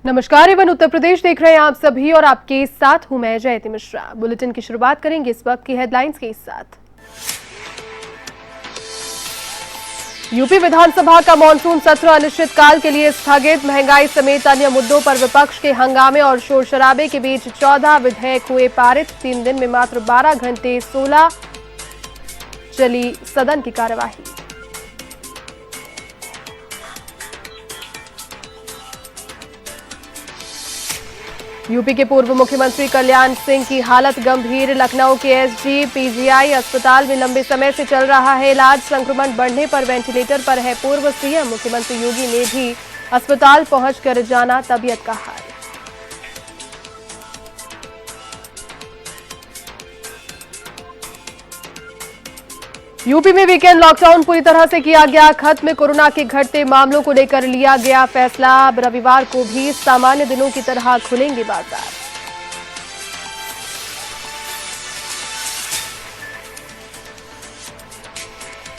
नमस्कार एवं उत्तर प्रदेश देख रहे हैं आप सभी और आपके साथ हूं मैं जयती मिश्रा। बुलेटिन की शुरुआत करेंगे इस वक्त की हेडलाइंस के साथ। यूपी विधानसभा का मॉनसून सत्र अनिश्चितकाल के लिए स्थगित। महंगाई समेत अन्य मुद्दों पर विपक्ष के हंगामे और शोर शराबे के बीच 14 विधेयक हुए पारित। 3 दिन में मात्र 12 घंटे 16 चली सदन की कार्यवाही। यूपी के पूर्व मुख्यमंत्री कल्याण सिंह की हालत गंभीर। लखनऊ के एसजी पीजीआई अस्पताल में लंबे समय से चल रहा है इलाज। संक्रमण बढ़ने पर वेंटिलेटर पर है पूर्व सीएम। मुख्यमंत्री योगी ने भी अस्पताल पहुंचकर जाना तबीयत का हाल। यूपी में वीकेंड लॉकडाउन पूरी तरह से किया गया खत्म। कोरोना के घटते मामलों को लेकर लिया गया फैसला। अब रविवार को भी सामान्य दिनों की तरह खुलेंगे बाजार।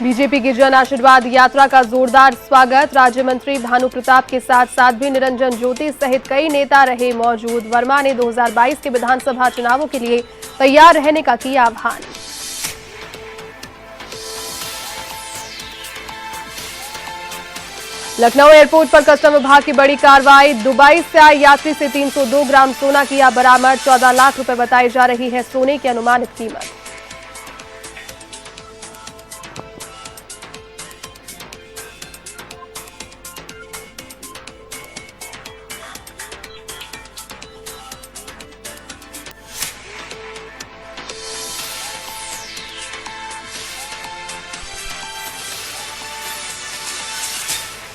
बीजेपी की जन आशीर्वाद यात्रा का जोरदार स्वागत। राज्य मंत्री भानु प्रताप के साथ साध्वी निरंजन ज्योति सहित कई नेता रहे मौजूद। वर्मा ने 2022 के विधानसभा चुनावों के लिए तैयार रहने का किया आह्वान। लखनऊ एयरपोर्ट पर कस्टम विभाग की बड़ी कार्रवाई। दुबई से आए यात्री से 302 ग्राम सोना किया बरामद। 14 लाख रुपए बताई जा रही है सोने की अनुमानित कीमत।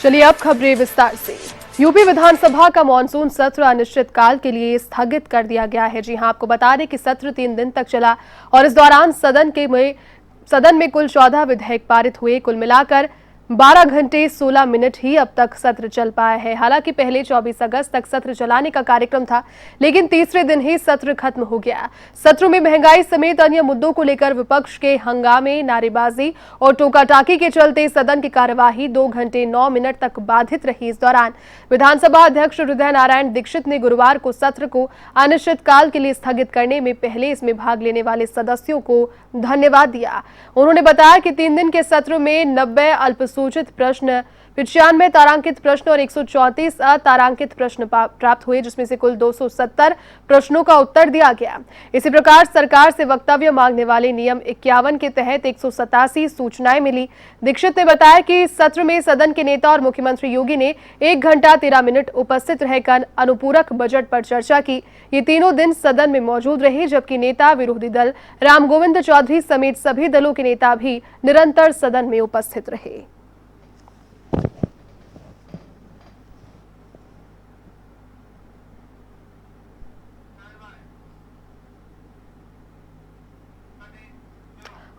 चलिए अब खबरें विस्तार से। यूपी विधानसभा का मॉनसून सत्र अनिश्चितकाल के लिए स्थगित कर दिया गया है। जी हां, आपको बता दें कि सत्र 3 दिन तक चला और इस दौरान सदन में कुल 14 विधेयक पारित हुए। कुल मिलाकर 12 घंटे 16 मिनट ही अब तक सत्र चल पाया है। हालांकि पहले 24 अगस्त तक सत्र चलाने का कार्यक्रम था, लेकिन तीसरे दिन ही सत्र खत्म हो गया। सत्र में महंगाई समेत अन्य मुद्दों को लेकर विपक्ष के हंगामे, नारेबाजी और टोकाटाकी के चलते सदन की कार्यवाही 2 घंटे 9 मिनट तक बाधित रही। इस दौरान विधानसभा अध्यक्ष हृदय नारायण दीक्षित ने गुरुवार को सत्र को अनिश्चितकाल के लिए स्थगित करने में पहले इसमें भाग लेने वाले सदस्यों को धन्यवाद दिया। उन्होंने बताया कि 3 दिन के सत्र में 90 अल्पसूचित प्रश्न, 95 तारांकित प्रश्न और 134 अतारांकित प्रश्न प्राप्त हुए, जिसमें से कुल 270 प्रश्नों का उत्तर दिया गया। इसी प्रकार सरकार से वक्तव्य मांगने वाले नियम 51 के तहत 187 सूचनाएं मिली। दीक्षित ने बताया कि सत्र में सदन के नेता और मुख्यमंत्री योगी ने 1 घंटा 13 मिनट उपस्थित रहकर अनुपूरक बजट पर चर्चा की। ये तीनों दिन सदन में मौजूद रहे, जबकि नेता विरोधी दल राम गोविंद चौधरी समेत सभी दलों के नेता भी निरंतर सदन में उपस्थित रहे।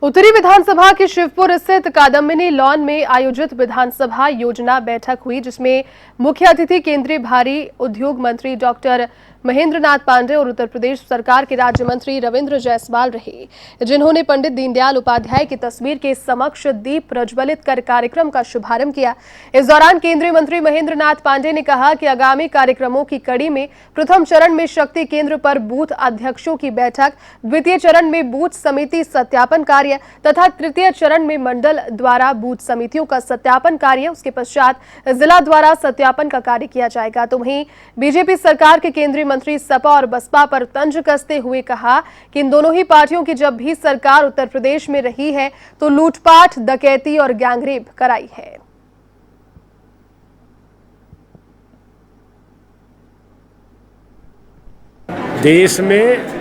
उत्तरी विधानसभा की शिवपुर स्थित कादम्बिनी लॉन में आयोजित विधानसभा योजना बैठक हुई, जिसमें मुख्य अतिथि केंद्रीय भारी उद्योग मंत्री डॉक्टर महेंद्र नाथ पांडे और उत्तर प्रदेश सरकार के राज्य मंत्री रविंद्र जायसवाल रहे, जिन्होंने पंडित दीनदयाल उपाध्याय की तस्वीर के समक्ष दीप प्रज्वलित कर कार्यक्रम का शुभारंभ किया। इस दौरान केंद्रीय मंत्री महेंद्र नाथ पांडे ने कहा कि आगामी कार्यक्रमों की कड़ी में प्रथम चरण में शक्ति केंद्र पर बूथ अध्यक्षों की बैठक, द्वितीय चरण में बूथ समिति सत्यापन कार्य तथा तृतीय चरण में मंडल द्वारा बूथ समितियों का सत्यापन कार्य, उसके पश्चात जिला द्वारा सत्यापन का कार्य किया जाएगा। तो वहीं बीजेपी सरकार के केंद्रीय मंत्री सपा और बसपा पर तंज कसते हुए कहा कि इन दोनों ही पार्टियों की जब भी सरकार उत्तर प्रदेश में रही है तो लूटपाट, डकैती और गैंगरेप कराई है। देश में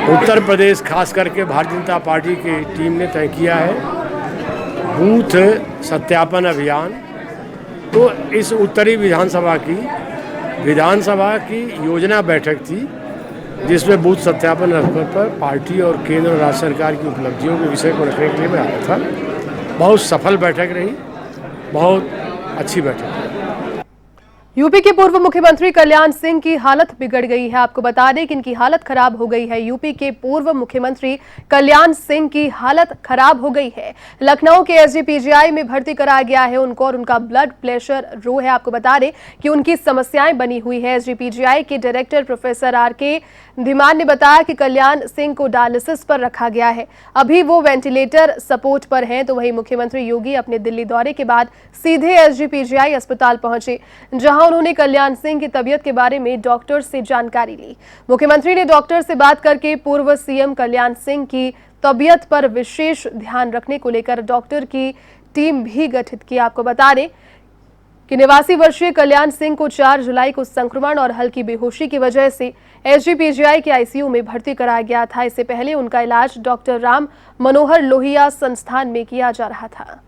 उत्तर प्रदेश खास करके भारतीय जनता पार्टी की टीम ने तय किया है बूथ सत्यापन अभियान। तो इस उत्तरी विधानसभा की योजना बैठक थी, जिसमें बूथ सत्यापन अवसर पर पार्टी और केंद्र और राज्य सरकार की उपलब्धियों के विषय को रखने के लिए मैं आया था। बहुत सफल बैठक रही, बहुत अच्छी बैठक रही। यूपी के पूर्व मुख्यमंत्री कल्याण सिंह की हालत बिगड़ गई है। आपको बता दें कि इनकी हालत खराब हो गई है। यूपी के पूर्व मुख्यमंत्री कल्याण सिंह की हालत खराब हो गई है। लखनऊ के एसजीपीजीआई में भर्ती कराया गया है उनको, और उनका ब्लड प्रेशर लो है। आपको बता दें कि उनकी समस्याएं बनी हुई है। एसजीपीजीआई के डायरेक्टर प्रोफेसर आर.के. धीमान ने बताया कि कल्याण सिंह को डायलिसिस पर रखा गया है। अभी वो वेंटिलेटर सपोर्ट पर हैं। तो वहीं मुख्यमंत्री योगी अपने दिल्ली दौरे के बाद सीधे एसजीपीजीआई अस्पताल पहुंचे, जहां उन्होंने कल्याण सिंह की तबीयत के बारे में डॉक्टर से जानकारी ली। मुख्यमंत्री ने डॉक्टर से बात करके पूर्व सीएम कल्याण सिंह की तबीयत पर विशेष ध्यान रखने को लेकर डॉक्टर की टीम भी गठित की। आपको बता दें कि 89 वर्षीय कल्याण सिंह को 4 जुलाई को संक्रमण और हल्की बेहोशी की वजह से एसजीपीजीआई के आईसीयू में भर्ती कराया गया था। इससे पहले उनका इलाज डॉक्टर राम मनोहर लोहिया संस्थान में किया जा रहा था।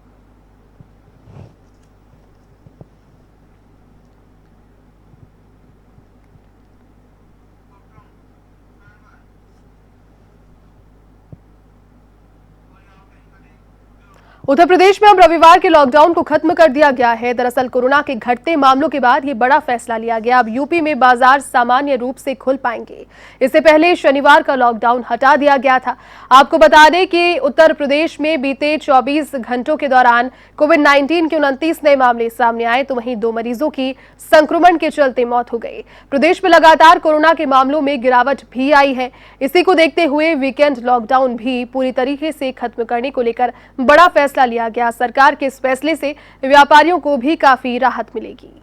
उत्तर प्रदेश में अब रविवार के लॉकडाउन को खत्म कर दिया गया है। दरअसल कोरोना के घटते मामलों के बाद ये बड़ा फैसला लिया गया। अब यूपी में बाजार सामान्य रूप से खुल पाएंगे। इससे पहले शनिवार का लॉकडाउन हटा दिया गया था। आपको बता दें कि उत्तर प्रदेश में बीते 24 घंटों के दौरान कोविड-19 के 29 नए मामले सामने आए, तो वहीं 2 मरीजों की संक्रमण के चलते मौत हो गई। प्रदेश में लगातार कोरोना के मामलों में गिरावट भी आई है। इसी को देखते हुए वीकेंड लॉकडाउन भी पूरी तरीके से खत्म करने को लेकर बड़ा फैसला लिया गया। सरकार के इस फैसले से व्यापारियों को भी काफी राहत मिलेगी।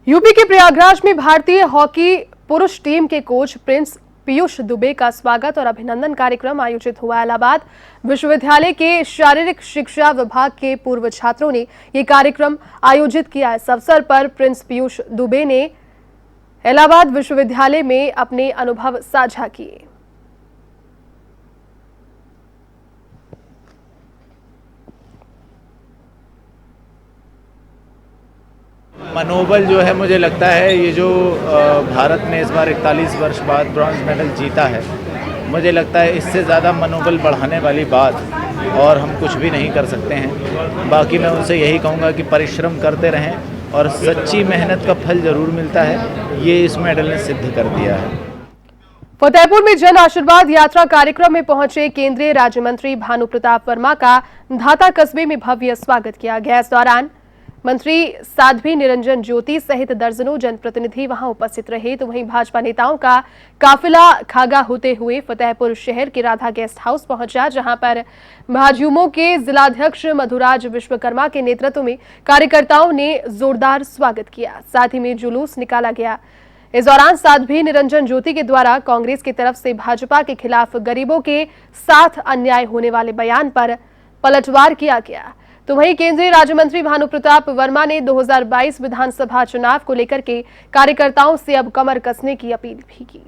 यूपी के प्रयागराज में भारतीय हॉकी पुरुष टीम के कोच प्रिंस पीयूष दुबे का स्वागत और अभिनंदन कार्यक्रम आयोजित हुआ। इलाहाबाद विश्वविद्यालय के शारीरिक शिक्षा विभाग के पूर्व छात्रों ने यह कार्यक्रम आयोजित किया। इस अवसर पर प्रिंस पीयूष दुबे ने इलाहाबाद विश्वविद्यालय में अपने अनुभव साझा किए। मनोबल जो है, मुझे लगता है ये जो भारत ने इस बार 41 वर्ष बाद ब्रॉन्ज मेडल जीता है, मुझे लगता है इससे ज़्यादा मनोबल बढ़ाने वाली बात और हम कुछ भी नहीं कर सकते हैं। बाकी मैं उनसे यही कहूँगा कि परिश्रम करते रहें और सच्ची मेहनत का फल ज़रूर मिलता है। ये इस मेडल ने सिद्ध कर दिया है। फतेहपुर में जन आशीर्वाद यात्रा कार्यक्रम में पहुंचे केंद्रीय राज्य मंत्री भानु प्रताप वर्मा का धाता कस्बे में भव्य स्वागत किया गया। इस दौरान मंत्री साध्वी निरंजन ज्योति सहित दर्जनों जनप्रतिनिधि वहां उपस्थित रहे। तो वहीं भाजपा नेताओं का काफिला खागा होते हुए फतेहपुर शहर के राधा गेस्ट हाउस पहुंचा, जहां पर भाजयुमो के जिलाध्यक्ष मधुराज विश्वकर्मा के नेतृत्व में कार्यकर्ताओं ने जोरदार स्वागत किया। साथ ही में जुलूस निकाला गया। इस दौरान साध्वी निरंजन ज्योति के द्वारा कांग्रेस की तरफ से भाजपा के खिलाफ गरीबों के साथ अन्याय होने वाले बयान पर पलटवार किया गया। तो वहीं केंद्रीय राज्य मंत्री भानु प्रताप वर्मा ने 2022 विधानसभा चुनाव को लेकर के कार्यकर्ताओं से अब कमर कसने की अपील भी की।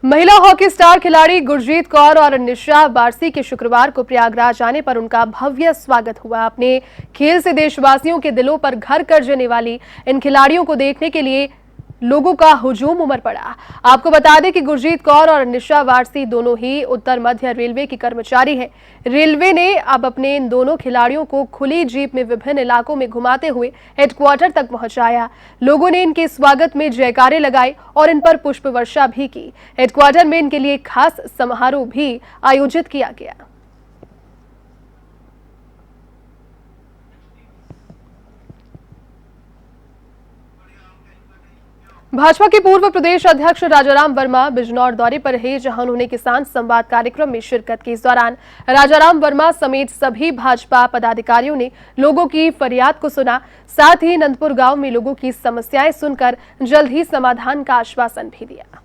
महिला हॉकी स्टार खिलाड़ी गुरजीत कौर और निशा बारसी के शुक्रवार को प्रयागराज आने पर उनका भव्य स्वागत हुआ। अपने खेल से देशवासियों के दिलों पर घर कर जाने वाली इन खिलाड़ियों को देखने के लिए लोगों का हुजूम उमड़ पड़ा। आपको बता दें कि गुरजीत कौर और निशा वारसी दोनों ही उत्तर मध्य रेलवे की कर्मचारी हैं। रेलवे ने अब अपने इन दोनों खिलाड़ियों को खुली जीप में विभिन्न इलाकों में घुमाते हुए हेडक्वार्टर तक पहुंचाया। लोगों ने इनके स्वागत में जयकारे लगाए और इन पर पुष्प वर्षा भी की। हेडक्वार्टर में इनके लिए खास समारोह भी आयोजित किया गया। भाजपा के पूर्व प्रदेश अध्यक्ष राजाराम वर्मा बिजनौर दौरे पर रहे, जहां उन्होंने किसान संवाद कार्यक्रम में शिरकत की। इस दौरान राजाराम वर्मा समेत सभी भाजपा पदाधिकारियों ने लोगों की फरियाद को सुना। साथ ही नंदपुर गांव में लोगों की समस्याएं सुनकर जल्द ही समाधान का आश्वासन भी दिया।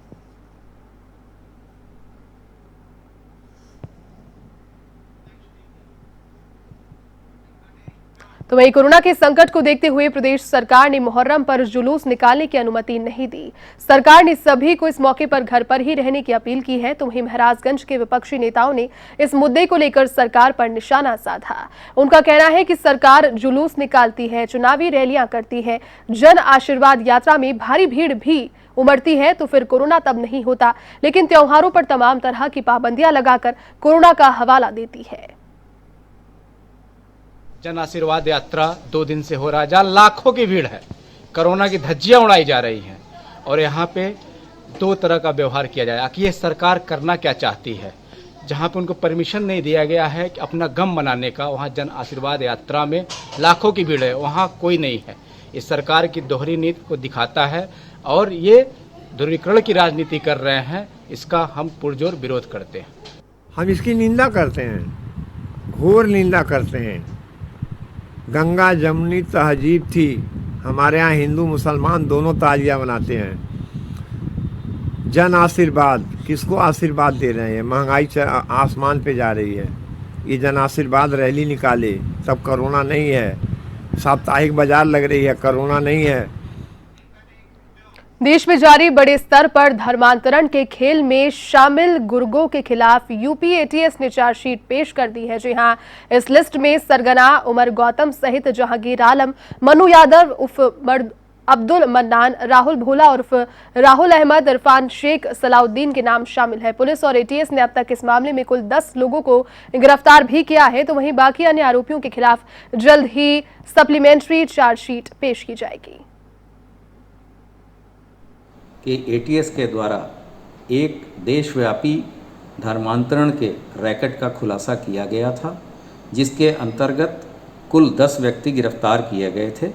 तो वहीं कोरोना के संकट को देखते हुए प्रदेश सरकार ने मुहर्रम पर जुलूस निकालने की अनुमति नहीं दी। सरकार ने सभी को इस मौके पर घर पर ही रहने की अपील की है। तो वहीं महाराजगंज के विपक्षी नेताओं ने इस मुद्दे को लेकर सरकार पर निशाना साधा। उनका कहना है कि सरकार जुलूस निकालती है, चुनावी रैलियां करती है, जन आशीर्वाद यात्रा में भारी भीड़ भी उमड़ती है तो फिर कोरोना तब नहीं होता, लेकिन त्योहारों पर तमाम तरह की पाबंदियां लगाकर कोरोना का हवाला देती है। जन आशीर्वाद यात्रा 2 दिन से हो रहा है, जहाँ लाखों की भीड़ है, कोरोना की धज्जियां उड़ाई जा रही हैं और यहाँ पे 2 तरह का व्यवहार किया जाए कि ये सरकार करना क्या चाहती है। जहाँ पे उनको परमिशन नहीं दिया गया है कि अपना गम मनाने का, वहाँ जन आशीर्वाद यात्रा में लाखों की भीड़ है, वहाँ कोई नहीं है। इस सरकार की दोहरी नीति को दिखाता है और ये ध्रुवीकरण की राजनीति कर रहे हैं। इसका हम पुरजोर विरोध करते हैं। हम इसकी निंदा करते हैं, घोर निंदा करते हैं। गंगा जमुनी तहजीब थी, हमारे यहाँ हिंदू मुसलमान दोनों ताजिया बनाते हैं। जन आशीर्वाद, किसको आशीर्वाद दे रहे हैं? महंगाई आसमान पे जा रही है, ये जन आशीर्वाद रैली निकाले तब कोरोना नहीं है। साप्ताहिक बाजार लग रही है, कोरोना नहीं है। देश में जारी बड़े स्तर पर धर्मांतरण के खेल में शामिल गुर्गों के खिलाफ यूपी एटीएस ने चार्जशीट पेश कर दी है। जी हां, इस लिस्ट में सरगना उमर गौतम सहित जहांगीर आलम, मनु यादव उर्फ अब्दुल मन्नान, राहुल भोला उर्फ राहुल अहमद, इरफान शेख, सलाउद्दीन के नाम शामिल है। पुलिस और एटीएस ने अब तक इस मामले में कुल 10 लोगों को गिरफ्तार भी किया है। तो वहीं बाकी अन्य आरोपियों के खिलाफ जल्द ही सप्लीमेंट्री चार्जशीट पेश की जाएगी। कि एटीएस के द्वारा एक देशव्यापी धर्मांतरण के रैकेट का खुलासा किया गया था, जिसके अंतर्गत कुल 10 व्यक्ति गिरफ्तार किए गए थे।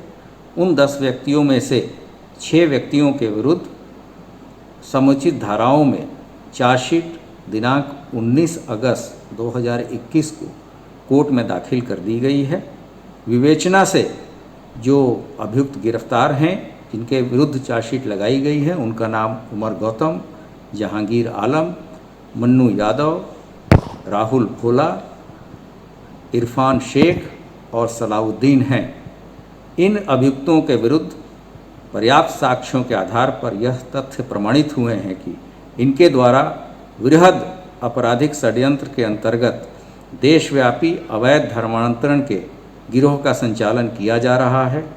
उन 10 व्यक्तियों में से 6 व्यक्तियों के विरुद्ध समुचित धाराओं में चार्जशीट दिनांक 19 अगस्त 2021 को कोर्ट में दाखिल कर दी गई है। विवेचना से जो अभियुक्त गिरफ्तार हैं, जिनके विरुद्ध चार्जशीट लगाई गई है, उनका नाम उमर गौतम, जहांगीर आलम, मन्नू यादव, राहुल भोला, इरफान शेख और सलाउद्दीन हैं। इन अभियुक्तों के विरुद्ध पर्याप्त साक्ष्यों के आधार पर यह तथ्य प्रमाणित हुए हैं कि इनके द्वारा वृहद आपराधिक षड्यंत्र के अंतर्गत देशव्यापी अवैध धर्मांतरण के गिरोह का संचालन किया जा रहा है।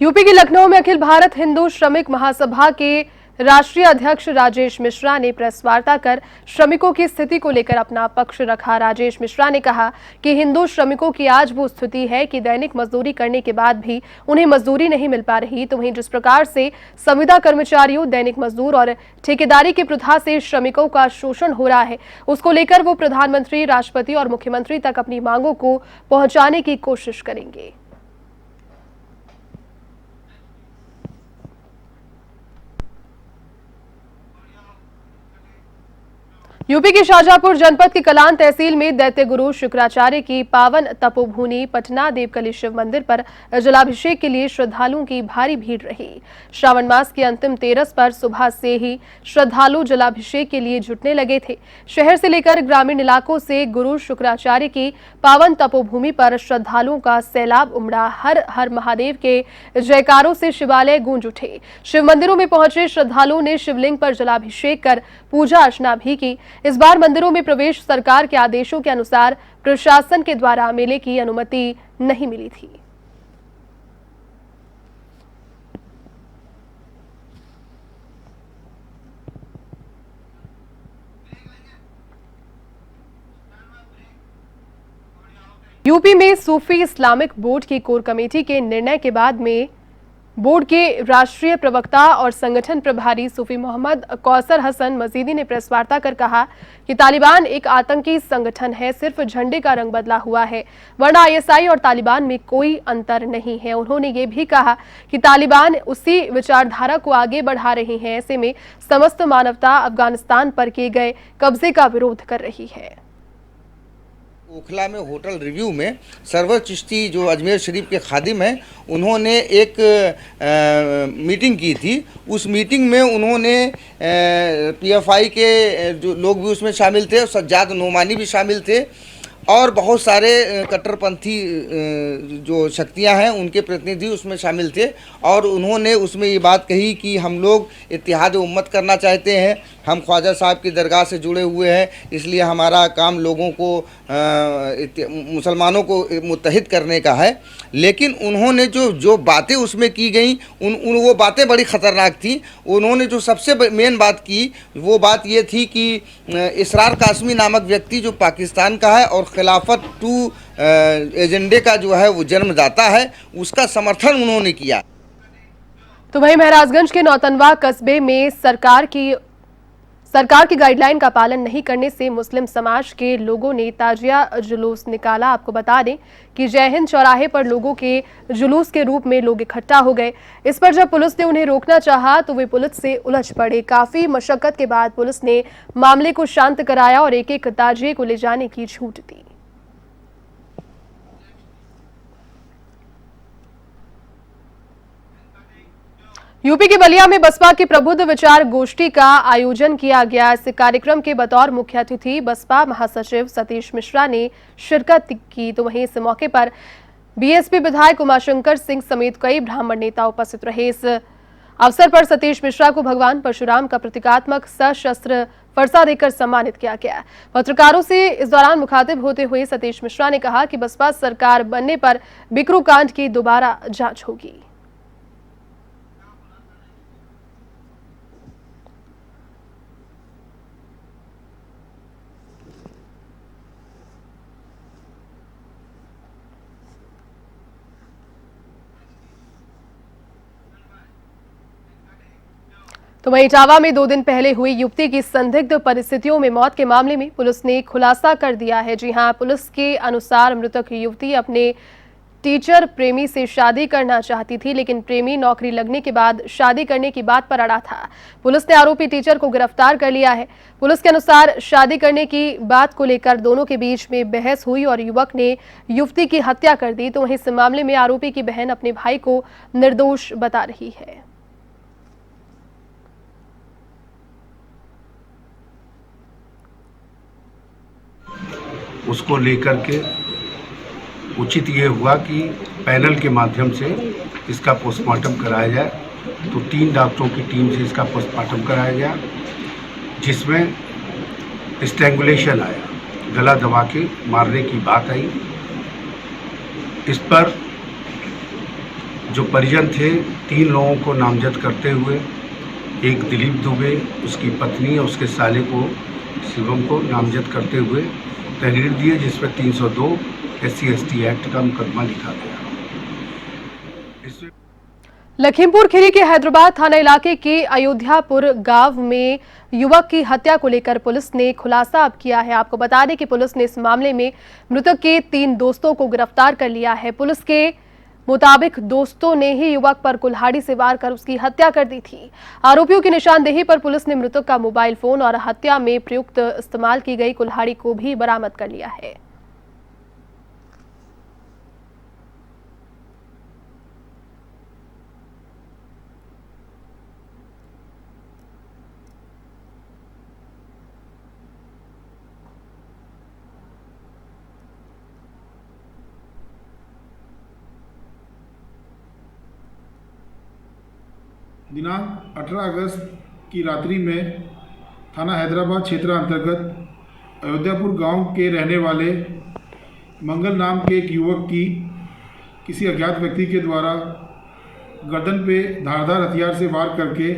यूपी के लखनऊ में अखिल भारत हिंदू श्रमिक महासभा के राष्ट्रीय अध्यक्ष राजेश मिश्रा ने प्रेस वार्ता कर श्रमिकों की स्थिति को लेकर अपना पक्ष रखा। राजेश मिश्रा ने कहा कि हिंदू श्रमिकों की आज वो स्थिति है कि दैनिक मजदूरी करने के बाद भी उन्हें मजदूरी नहीं मिल पा रही। तो वहीं जिस प्रकार से संविदा कर्मचारियों, दैनिक मजदूर और ठेकेदारी की प्रथा से श्रमिकों का शोषण हो रहा है, उसको लेकर वो प्रधानमंत्री, राष्ट्रपति और मुख्यमंत्री तक अपनी मांगों को पहुंचाने की कोशिश करेंगे। यूपी के शाहजहांपुर जनपद की कलान तहसील में दैत्य गुरु शुक्राचार्य की पावन तपोभूमि पटना देवकली शिव मंदिर पर जलाभिषेक के लिए श्रद्धालुओं की भारी भीड़ रही। श्रावण मास की अंतिम तेरस पर सुबह से ही श्रद्धालु जलाभिषेक के लिए जुटने लगे थे। शहर से लेकर ग्रामीण इलाकों से गुरु शुक्राचार्य की पावन तपोभूमि पर श्रद्धालुओं का सैलाब उमड़ा। हर हर महादेव के जयकारों से शिवालय गूंज उठे। शिव मंदिरों में पहुंचे श्रद्धालुओं ने शिवलिंग पर जलाभिषेक कर पूजा अर्चना भी की। इस बार मंदिरों में प्रवेश सरकार के आदेशों के अनुसार प्रशासन के द्वारा मेले की अनुमति नहीं मिली थी। यूपी में सूफी इस्लामिक बोर्ड की कोर कमेटी के निर्णय के बाद में बोर्ड के राष्ट्रीय प्रवक्ता और संगठन प्रभारी सूफी मोहम्मद कौसर हसन मजीदी ने प्रेस वार्ता कर कहा कि तालिबान एक आतंकी संगठन है, सिर्फ झंडे का रंग बदला हुआ है, वरना आईएसआई और तालिबान में कोई अंतर नहीं है। उन्होंने ये भी कहा कि तालिबान उसी विचारधारा को आगे बढ़ा रही है। ऐसे में समस्त मानवता अफगानिस्तान पर किए गए कब्जे का विरोध कर रही है। ओखला में होटल रिव्यू में सरवर चिश्ती जो अजमेर शरीफ के खादिम हैं, उन्होंने एक मीटिंग की थी। उस मीटिंग में उन्होंने पीएफआई के जो लोग भी उसमें शामिल थे, सज्जाद नोमानी भी शामिल थे, और बहुत सारे कट्टरपंथी जो शक्तियां हैं उनके प्रतिनिधि उसमें शामिल थे और उन्होंने उसमें ये बात कही कि हम लोग इत्तेहाद उम्मत करना चाहते हैं, हम ख्वाजा साहब की दरगाह से जुड़े हुए हैं, इसलिए हमारा काम लोगों को मुसलमानों को मुत्तहिद करने का है। लेकिन उन्होंने जो बातें उसमें की गई वो बातें बड़ी ख़तरनाक थी। उन्होंने जो सबसे मेन बात की वो बात ये थी कि इसरार कासमी नामक व्यक्ति जो पाकिस्तान का है और खिलाफत 2 एजेंडे का जो है वो जन्मदाता है, उसका समर्थन उन्होंने किया। तो वहीं महराजगंज के नौतनवा कस्बे में सरकार की गाइडलाइन का पालन नहीं करने से मुस्लिम समाज के लोगों ने ताजिया जुलूस निकाला। आपको बता दें कि जय हिंद चौराहे पर लोगों के जुलूस के रूप में लोग इकट्ठा हो गए। इस पर जब पुलिस ने उन्हें रोकना चाहा तो वे पुलिस से उलझ पड़े। काफी मशक्कत के बाद पुलिस ने मामले को शांत कराया और एक ताजिए को ले जाने की छूट दी। यूपी के बलिया में बसपा की प्रबुद्ध विचार गोष्ठी का आयोजन किया गया। इस कार्यक्रम के बतौर मुख्य अतिथि बसपा महासचिव सतीश मिश्रा ने शिरकत की। तो वहीं इस मौके पर बीएसपी विधायक उमाशंकर सिंह समेत कई ब्राह्मण नेता उपस्थित रहे। इस अवसर पर सतीश मिश्रा को भगवान परशुराम का प्रतीकात्मक सशस्त्र फरसा देकर सम्मानित किया गया। पत्रकारों से इस दौरान मुखातिब होते हुए सतीश मिश्रा ने कहा कि बसपा सरकार बनने पर बिकरू कांड की दोबारा जांच होगी। तो वहीं इटावा में 2 दिन पहले हुई युवती की संदिग्ध परिस्थितियों में मौत के मामले में पुलिस ने खुलासा कर दिया है। जी हां, पुलिस के अनुसार मृतक युवती अपने टीचर प्रेमी से शादी करना चाहती थी, लेकिन प्रेमी नौकरी लगने के बाद शादी करने की बात पर अड़ा था। पुलिस ने आरोपी टीचर को गिरफ्तार कर लिया है। पुलिस के अनुसार शादी करने की बात को लेकर दोनों के बीच में बहस हुई और युवक ने युवती की हत्या कर दी। तो वहीं इस मामले में आरोपी की बहन अपने भाई को निर्दोष बता रही है। उसको लेकर के उचित ये हुआ कि पैनल के माध्यम से इसका पोस्टमार्टम कराया जाए। तो 3 डॉक्टरों की टीम से इसका पोस्टमार्टम कराया गया, जिसमें स्ट्रैंगुलेशन आया, गला दबा के मारने की बात आई। इस पर जो परिजन थे 3 लोगों को नामजद करते हुए, एक दिलीप दुबे, उसकी पत्नी और उसके साले को शिवम को नामजद करते हुए तहरीर दिए, जिसमें 302 SC/ST एक्ट का मुकदमा लिखा गया। लखीमपुर खीरी के हैदराबाद थाना इलाके के अयोध्यापुर गांव में युवक की हत्या को लेकर पुलिस ने खुलासा अब किया है। आपको बता दें कि पुलिस ने इस मामले में मृतक के 3 दोस्तों को गिरफ्तार कर लिया है। पुलिस के मुताबिक दोस्तों ने ही युवक पर कुल्हाड़ी से वार कर उसकी हत्या कर दी थी। आरोपियों की निशानदेही पर पुलिस ने मृतक का मोबाइल फोन और हत्या में प्रयुक्त इस्तेमाल की गई कुल्हाड़ी को भी बरामद कर लिया है। दिनांक 18 अगस्त की रात्रि में थाना हैदराबाद क्षेत्र अंतर्गत अयोध्यापुर गांव के रहने वाले मंगल नाम के एक युवक की किसी अज्ञात व्यक्ति के द्वारा गर्दन पे धारदार हथियार से वार करके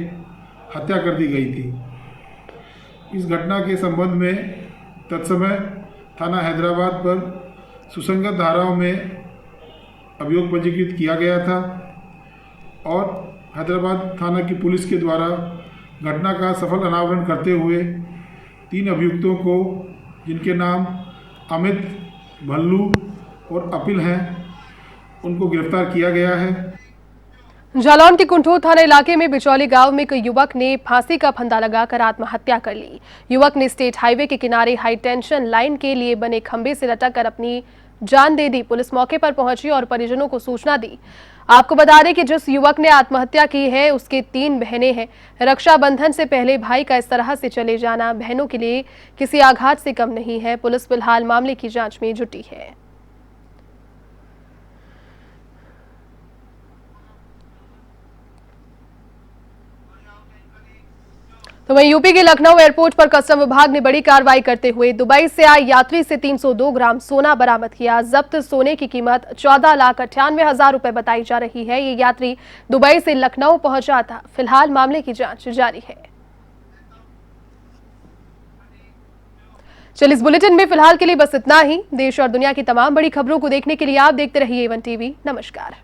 हत्या कर दी गई थी। इस घटना के संबंध में तत्समय थाना हैदराबाद पर सुसंगत धाराओं में अभियोग पंजीकृत किया गया था और हैदराबाद थाना की पुलिस के द्वारा घटना का सफल अनावरण करते हुए 3 अभियुक्तों को, जिनके नाम अमित, भल्लू और अपिल हैं, उनको गिरफ्तार किया गया है। जालौन के कुंठोर थाना इलाके में बिचौली गांव में एक युवक ने फांसी का फंदा लगाकर आत्महत्या कर ली। युवक ने स्टेट हाईवे के किनारे हाई टेंशन लाइन के लिए बने खंभे से लटक कर अपनी जान दे दी। पुलिस मौके पर पहुंची और परिजनों को सूचना दी। आपको बता दें कि जिस युवक ने आत्महत्या की है उसके 3 बहनें हैं। रक्षाबंधन से पहले भाई का इस तरह से चले जाना बहनों के लिए किसी आघात से कम नहीं है। पुलिस फिलहाल मामले की जांच में जुटी है। तो वहीं यूपी के लखनऊ एयरपोर्ट पर कस्टम विभाग ने बड़ी कार्रवाई करते हुए दुबई से आए यात्री से 302 ग्राम सोना बरामद किया। जब्त सोने की कीमत 14,98,000 रुपए बताई जा रही है। ये यात्री दुबई से लखनऊ पहुंचा था। फिलहाल मामले की जांच जारी है। चलिए, इस बुलेटिन में फिलहाल के लिए बस इतना ही। देश और दुनिया की तमाम बड़ी खबरों को देखने के लिए आप देखते रहिए A1 TV। नमस्कार।